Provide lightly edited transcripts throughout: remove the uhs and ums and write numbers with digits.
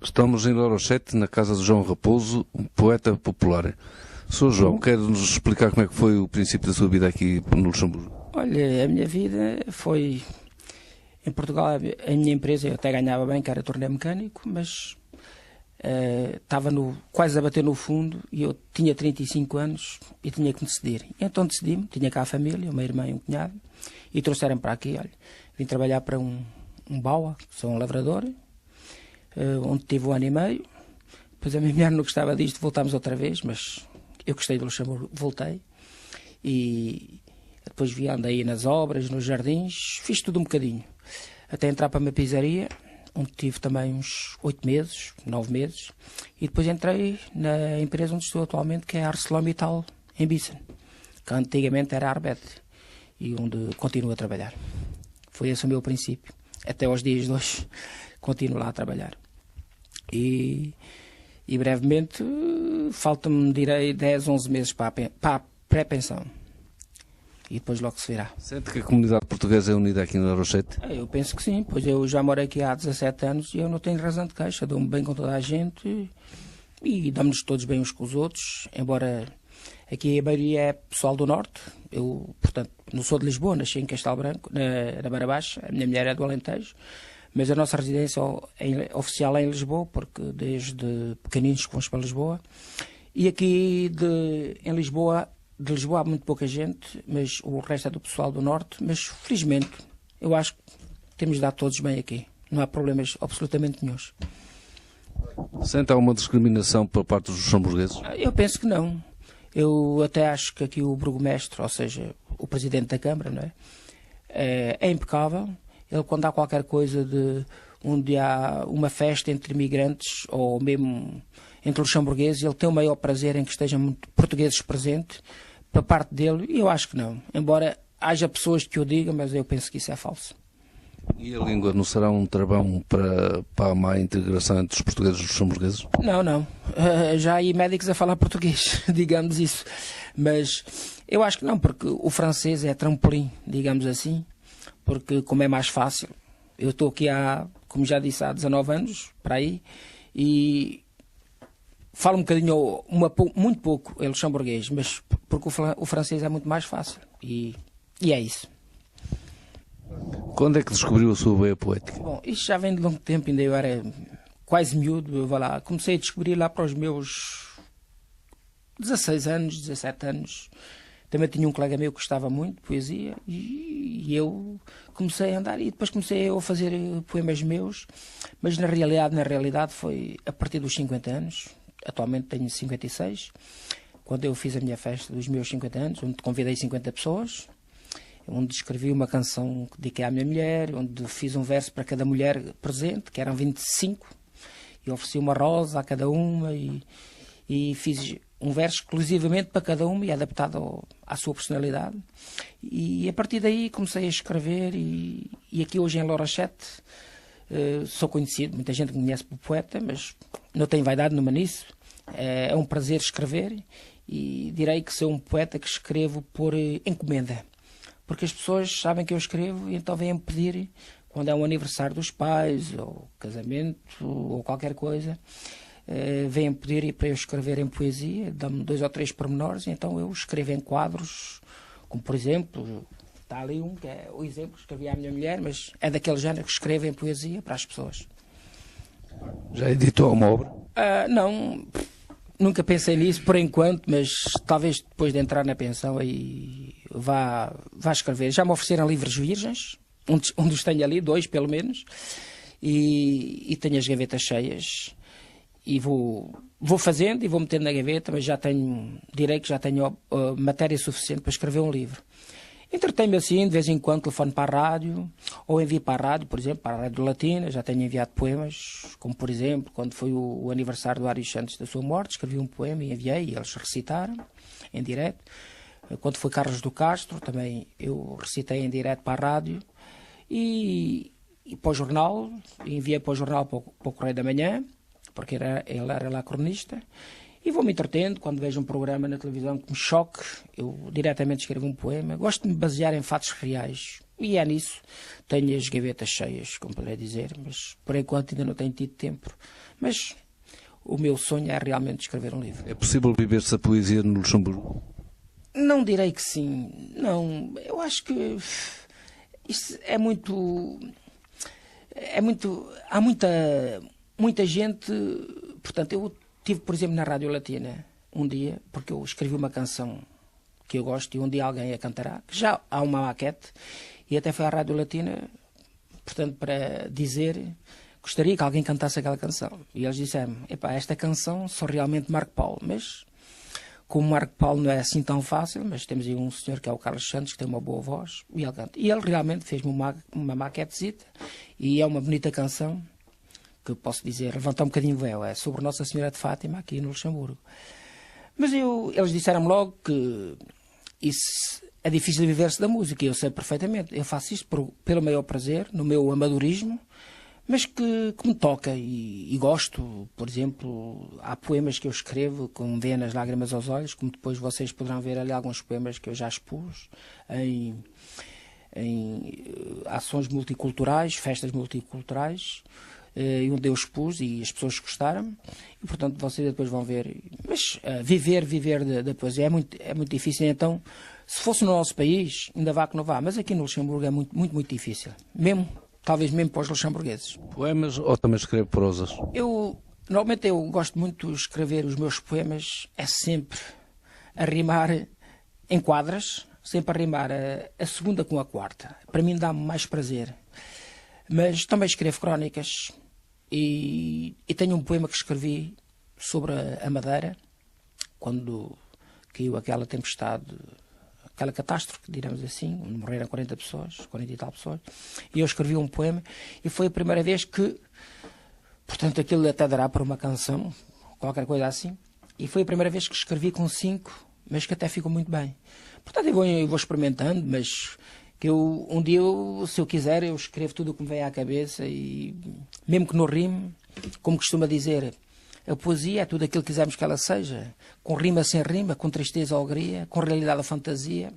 Estamos em Lorochete, na casa de João Raposo, um poeta popular. Sr. João, quer-nos explicar como é que foi o princípio da sua vida aqui no Luxemburgo? Olha, a minha vida foi... Em Portugal, a minha empresa, eu até ganhava bem, que era torneio mecânico, mas estava quase a bater no fundo e eu tinha 35 anos e tinha que me decidir. Então decidi-me, tinha cá a família, uma irmã e um cunhado, e trouxeram para aqui, olha, vim trabalhar para um BAUA, que sou um lavrador, onde tive 1 ano e meio. Depois a minha mulher não gostava disto, voltámos outra vez, mas eu gostei do Luxemburgo, voltei. E depois andei nas obras, nos jardins, fiz tudo um bocadinho. Até entrar para uma pizzaria, onde tive também uns 8 meses, 9 meses. E depois entrei na empresa onde estou atualmente, que é a ArcelorMittal, em Bissen, que antigamente era a Arbet, e onde continuo a trabalhar. Foi esse o meu princípio. Até aos dias de hoje, continuo lá a trabalhar. E brevemente, falta-me, direi, 10, 11 meses para a pré-pensão. E depois logo se verá. Sente que a comunidade portuguesa é unida aqui no Lorochete? Eu penso que sim, pois eu já moro aqui há 17 anos e eu não tenho razão de queixa. Dou-me bem com toda a gente e damos-nos todos bem uns com os outros, embora aqui a maioria é pessoal do Norte. Eu, portanto, não sou de Lisboa, nasci em Castelo Branco, na Beira Baixa, a minha mulher é do Alentejo, mas a nossa residência oficial é em Lisboa, porque desde pequeninos que vamos para Lisboa. E aqui de Lisboa há muito pouca gente, mas o resto é do pessoal do Norte, mas felizmente eu acho que temos dado todos bem aqui. Não há problemas absolutamente nenhuns. Sente alguma discriminação por parte dos luxemburgueses? Eu penso que não. Eu até acho que aqui o burgomestre, ou seja, o presidente da Câmara, não é? É impecável. Ele, quando há qualquer coisa de onde há uma festa entre imigrantes ou mesmo entre luxemburgueses, ele tem o maior prazer em que estejam muito portugueses presentes. Para parte dele, eu acho que não. Embora haja pessoas que o digam, mas eu penso que isso é falso. E a língua não será um travão para a má integração entre os portugueses e os luxemburgueses? Não. Já há aí médicos a falar português, digamos isso. Mas eu acho que não, porque o francês é trampolim, digamos assim. Porque como é mais fácil, eu estou aqui como já disse, há 19 anos, para aí, e falo um bocadinho, muito pouco luxemburguês, mas porque o francês é muito mais fácil. E é isso. Quando é que descobriu a sua veia poética? Bom, isto já vem de longo tempo, ainda eu era quase miúdo, comecei a descobrir lá para os meus 16 anos, 17 anos. Também tinha um colega meu que gostava muito de poesia e eu comecei a andar e depois comecei a fazer poemas meus, mas na realidade foi a partir dos 50 anos. Atualmente tenho 56, quando eu fiz a minha festa dos meus 50 anos, onde convidei 50 pessoas, onde escrevi uma canção que dediquei à minha mulher, onde fiz um verso para cada mulher presente, que eram 25, e ofereci uma rosa a cada uma e fiz um verso exclusivamente para cada uma e adaptado à sua personalidade. E a partir daí comecei a escrever e aqui hoje em Lorochete sou conhecido, muita gente me conhece por poeta, mas não tenho vaidade nenhuma nisso. É um prazer escrever e direi que sou um poeta que escrevo por encomenda. Porque as pessoas sabem que eu escrevo e então vêm-me pedir, quando é um aniversário dos pais, ou casamento, ou qualquer coisa, vêm-me pedir para eu escrever em poesia, dão-me 2 ou 3 pormenores, então eu escrevo em quadros, como por exemplo, está ali um que é o exemplo que escrevi à minha mulher, mas é daquele género que escrevo em poesia para as pessoas. Já editou uma obra? Não, nunca pensei nisso por enquanto, mas talvez depois de entrar na pensão aí vá escrever. Já me ofereceram livros virgens, onde os tenho ali, 2 pelo menos, e tenho as gavetas cheias. E vou fazendo e vou metendo na gaveta, mas direi que já tenho matéria suficiente para escrever um livro. Entretenho-me assim, de vez em quando telefono para a rádio, ou envio para a rádio, por exemplo, para a Rádio Latina, já tenho enviado poemas, como por exemplo, quando foi o aniversário do Ari Santos da sua morte, escrevi um poema e enviei, e eles recitaram em direto. Quando foi Carlos do Castro, também eu recitei em direto para a rádio, e para o jornal, enviei para o jornal, para o Correio da Manhã, porque ele era lá cronista, e vou-me entretendo. Quando vejo um programa na televisão que me choque, eu diretamente escrevo um poema. Gosto de me basear em fatos reais, E é nisso. Tenho as gavetas cheias, como poderei dizer, mas por enquanto ainda não tenho tido tempo. Mas o meu sonho é realmente escrever um livro. É possível viver-se a poesia no Luxemburgo? Não direi que sim. Não, eu acho que isto é muito... há muita gente... Portanto, eu estive, por exemplo, na Rádio Latina um dia, porque eu escrevi uma canção que eu gosto e um dia alguém a cantará, que já há uma maquete, e até foi à Rádio Latina, portanto, para dizer, gostaria que alguém cantasse aquela canção. E eles disseram, epá, esta canção só realmente Marco Paulo, mas como Marco Paulo não é assim tão fácil, mas temos aí um senhor que é o Carlos Santos, que tem uma boa voz, e ele canta. E ele realmente fez-me uma maquetezita, e é uma bonita canção, que posso dizer, levantar um bocadinho o véu, é sobre Nossa Senhora de Fátima, aqui no Luxemburgo. Mas eles disseram-me logo que isso é difícil viver-se da música, e eu sei perfeitamente. Eu faço isto pelo maior prazer, no meu amadorismo, mas que me toca e gosto. Por exemplo, há poemas que eu escrevo com venas, lágrimas aos olhos, como depois vocês poderão ver ali alguns poemas que eu já expus em ações multiculturais, festas multiculturais, e onde eu expus e as pessoas gostaram, e portanto vocês depois vão ver. Mas viver da poesia é muito difícil. Então, se fosse no nosso país, ainda vá que não vá, mas aqui no Luxemburgo é muito difícil, talvez mesmo para os luxemburgueses. Poemas ou também escreve prosas? Normalmente eu gosto muito de escrever os meus poemas, é sempre a rimar em quadras, sempre a rimar a segunda com a quarta. Para mim dá-me mais prazer. Mas também escrevo crónicas e tenho um poema que escrevi sobre a Madeira, quando caiu aquela tempestade, aquela catástrofe, digamos assim, onde morreram 40 e tal pessoas, e eu escrevi um poema, e foi a primeira vez que, portanto, aquilo até dará para uma canção, qualquer coisa assim, e foi a primeira vez que escrevi com 5, mas que até ficou muito bem. Portanto, eu vou experimentando, mas que um dia, se eu quiser, eu escrevo tudo o que me vem à cabeça, e mesmo que não rime, como costuma dizer, a poesia é tudo aquilo que quisermos que ela seja, com rima sem rima, com tristeza ou alegria, com realidade ou fantasia,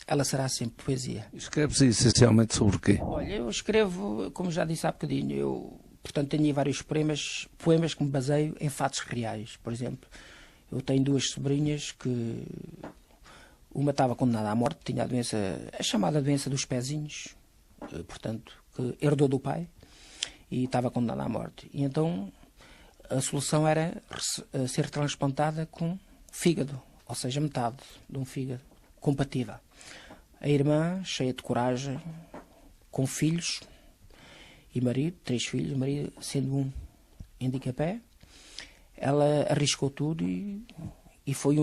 ela será sempre poesia. Escreve-se essencialmente sobre o quê? Olha, eu escrevo, como já disse há bocadinho, portanto, tenho aí vários poemas que me baseio em fatos reais. Por exemplo, eu tenho 2 sobrinhas que uma estava condenada à morte, tinha a chamada doença dos pezinhos, portanto, que herdou do pai, e estava condenada à morte. E então a solução era ser transplantada com fígado, ou seja, metade de um fígado compatível. A irmã, cheia de coragem, com filhos e marido, 3 filhos, o marido sendo um handicapé, ela arriscou tudo e foi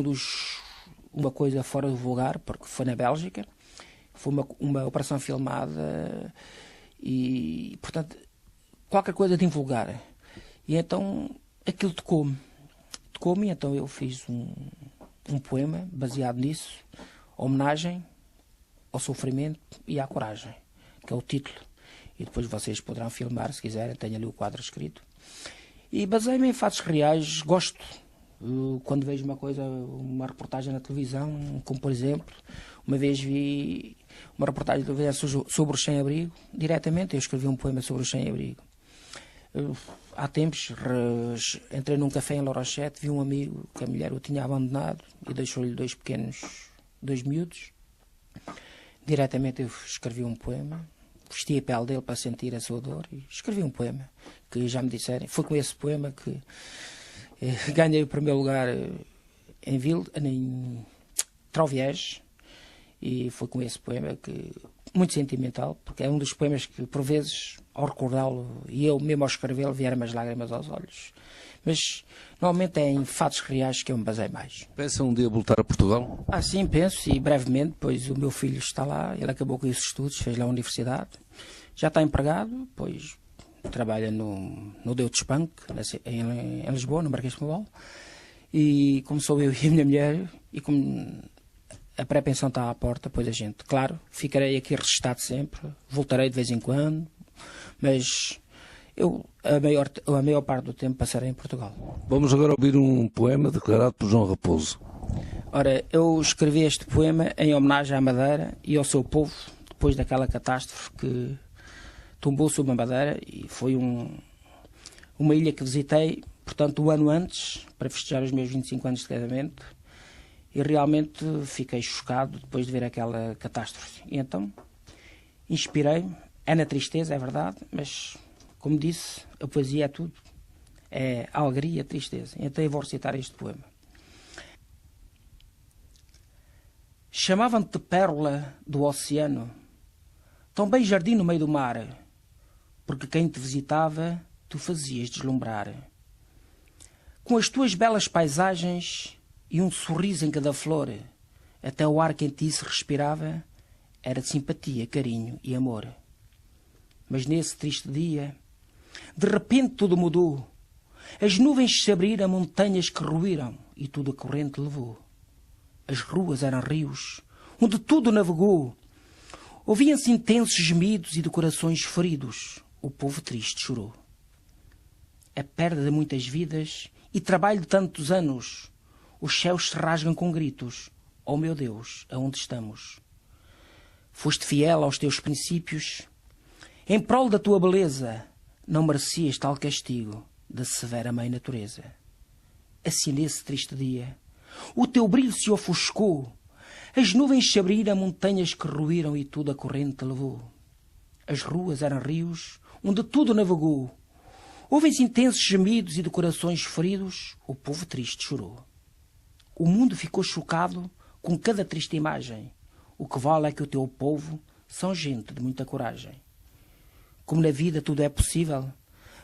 uma coisa fora do vulgar, porque foi na Bélgica, foi uma operação filmada e, portanto, qualquer coisa de invulgar. E então aquilo tocou-me, e então eu fiz um poema baseado nisso, homenagem ao sofrimento e à coragem, que é o título. E depois vocês poderão filmar, se quiserem, tenho ali o quadro escrito. E baseio-me em fatos reais, gosto. Quando vejo uma reportagem na televisão, como por exemplo, uma vez vi uma reportagem de televisão sobre o sem-abrigo, diretamente eu escrevi um poema sobre o sem-abrigo. Há tempos entrei num café em La Rochette, vi um amigo que a mulher o tinha abandonado e deixou-lhe 2 miúdos. Diretamente eu escrevi um poema, vesti a pele dele para sentir a sua dor e escrevi um poema que já me disseram. Foi com esse poema que ganhei o primeiro lugar em Troviège, e foi com esse poema muito sentimental, porque é um dos poemas que, por vezes, ao recordá-lo, e eu mesmo ao escrevê-lo, vieram as lágrimas aos olhos. Mas, normalmente, é em fatos reais que eu me baseio mais. Pensa um dia voltar a Portugal? Sim, penso, e brevemente, pois o meu filho está lá, ele acabou com esses estudos, fez lá a universidade, já está empregado, pois trabalha no Deutsche Bank, em Lisboa, no Marquês de Pombal, e como sou eu e a minha mulher, e como a pré-pensão está à porta, pois a gente, claro, ficarei aqui registado sempre, voltarei de vez em quando, mas eu a maior parte do tempo passarei em Portugal. Vamos agora ouvir um poema declarado por João Raposo. Ora, eu escrevi este poema em homenagem à Madeira e ao seu povo, depois daquela catástrofe que tombou sobre a Madeira, e foi uma ilha que visitei, portanto, um ano antes, para festejar os meus 25 anos de casamento, e realmente fiquei chocado depois de ver aquela catástrofe. E então, inspirei-me, é na tristeza, é verdade, mas, como disse, a poesia é tudo, é a alegria e a tristeza. Então eu vou recitar este poema. Chamavam-te pérola do oceano, também jardim no meio do mar, porque quem te visitava, tu fazias deslumbrar. Com as tuas belas paisagens e um sorriso em cada flor, até o ar que em ti se respirava era de simpatia, carinho e amor. Mas nesse triste dia, de repente tudo mudou. As nuvens se abriram, montanhas que ruíram e tudo a corrente levou. As ruas eram rios, onde tudo navegou. Ouviam-se intensos gemidos e de corações feridos. O povo triste chorou. A perda de muitas vidas e trabalho de tantos anos. Os céus se rasgam com gritos. Oh meu Deus, aonde estamos? Foste fiel aos teus princípios. Em prol da tua beleza, não merecias tal castigo da severa mãe natureza. Assim nesse triste dia, o teu brilho se ofuscou. As nuvens se abriram, montanhas que ruíram e tudo a corrente levou. As ruas eram rios, onde tudo navegou. Ouvem-se intensos gemidos e de corações feridos, o povo triste chorou. O mundo ficou chocado com cada triste imagem. O que vale é que o teu povo são gente de muita coragem. Como na vida tudo é possível,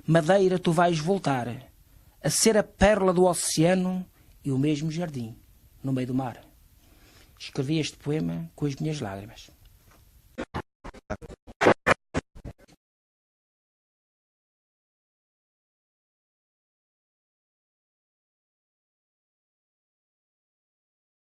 Madeira tu vais voltar a ser a pérola do oceano e o mesmo jardim no meio do mar. Escrevi este poema com as minhas lágrimas.